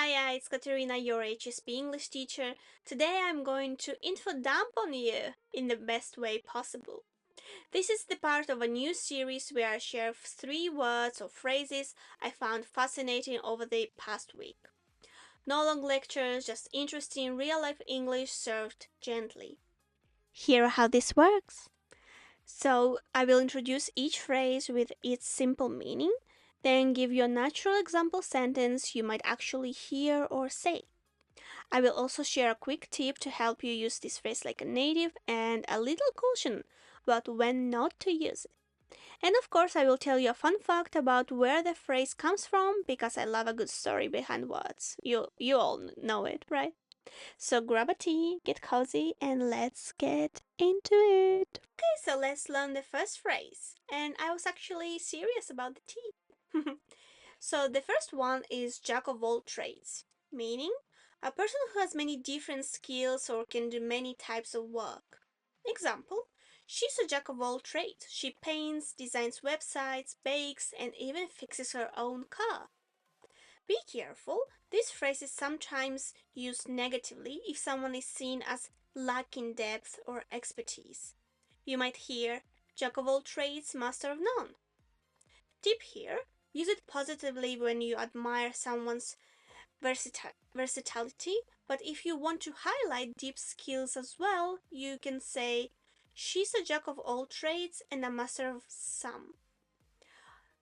Hiya, it's Katerina, your HSP English teacher. Today I'm going to info dump on you in the best way possible. This is the part of a new series where I share 3 words or phrases I found fascinating over the past week. No long lectures, just interesting real-life English served gently. Hear how this works. So I will introduce each phrase with its simple meaning, then give you a natural example sentence you might actually hear or say. I will also share a quick tip to help you use this phrase like a native and a little caution about when not to use it. And of course, I will tell you a fun fact about where the phrase comes from because I love a good story behind words. You all know it, right? So grab a tea, get cozy, and let's get into it. Okay, so let's learn the first phrase. And I was actually serious about the tea. So the first one is jack of all trades, meaning a person who has many different skills or can do many types of work. Example, she's a jack of all trades. She paints, designs websites, bakes, and even fixes her own car. Be careful, this phrase is sometimes used negatively if someone is seen as lacking depth or expertise. You might hear, jack of all trades, master of none. Tip here, use it positively when you admire someone's versatility, but if you want to highlight deep skills as well, you can say, she's a jack of all trades and a master of some.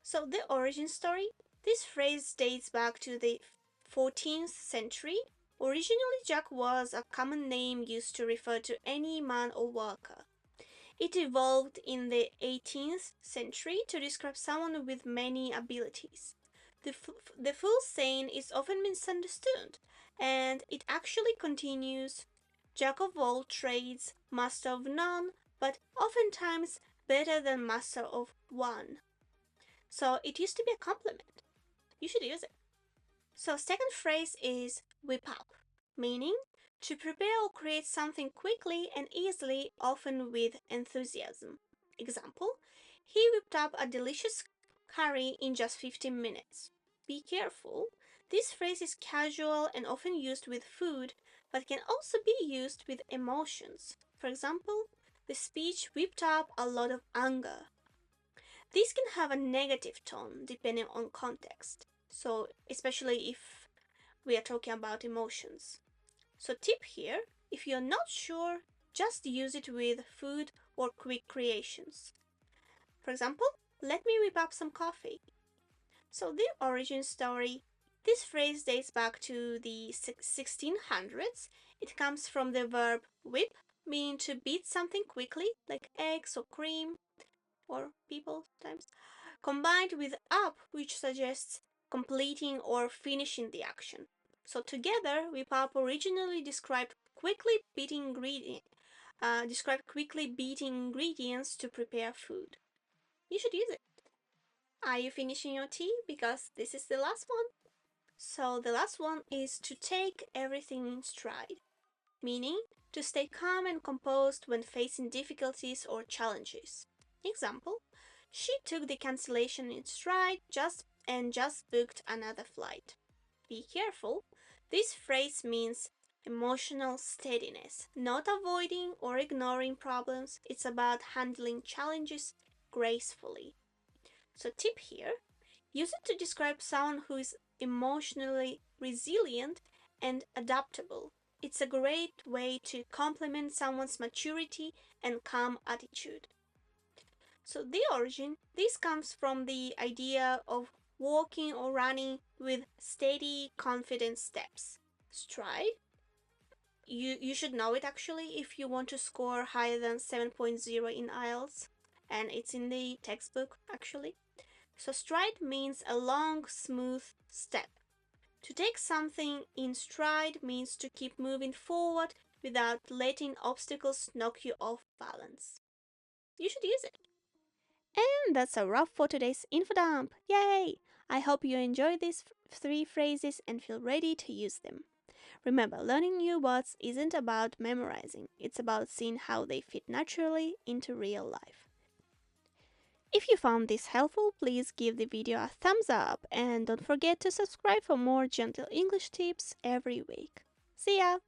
So the origin story, this phrase dates back to the 14th century. Originally, jack was a common name used to refer to any man or worker. It evolved in the 18th century to describe someone with many abilities. The full saying is often misunderstood, and it actually continues, jack of all trades, master of none, but oftentimes better than master of one. So it used to be a compliment. You should use it. So second phrase is whip up, meaning to prepare or create something quickly and easily, often with enthusiasm. Example, he whipped up a delicious curry in just 15 minutes. Be careful, this phrase is casual and often used with food, but can also be used with emotions. For example, the speech whipped up a lot of anger. This can have a negative tone depending on context, so especially if we are talking about emotions. So tip here, if you're not sure, just use it with food or quick creations. For example, let me whip up some coffee. So the origin story, this phrase dates back to the 1600s. It comes from the verb whip, meaning to beat something quickly, like eggs or cream, or people sometimes, combined with up, which suggests completing or finishing the action. So together, whip up originally described quickly beating ingredients to prepare food. You should use it. Are you finishing your tea? Because this is the last one. So the last one is to take everything in stride, meaning to stay calm and composed when facing difficulties or challenges. Example, she took the cancellation in stride just booked another flight. Be careful, this phrase means emotional steadiness, not avoiding or ignoring problems. It's about handling challenges gracefully. So tip here, use it to describe someone who is emotionally resilient and adaptable. It's a great way to compliment someone's maturity and calm attitude. So the origin, this comes from the idea of walking or running with steady, confident steps. Stride. You should know it actually if you want to score higher than 7.0 in IELTS, and it's in the textbook actually. So stride means a long, smooth step. To take something in stride means to keep moving forward without letting obstacles knock you off balance. You should use it. And that's a wrap for today's info dump. Yay! I hope you enjoyed these 3 phrases and feel ready to use them. Remember, learning new words isn't about memorizing, it's about seeing how they fit naturally into real life. If you found this helpful, please give the video a thumbs up and don't forget to subscribe for more gentle English tips every week. See ya!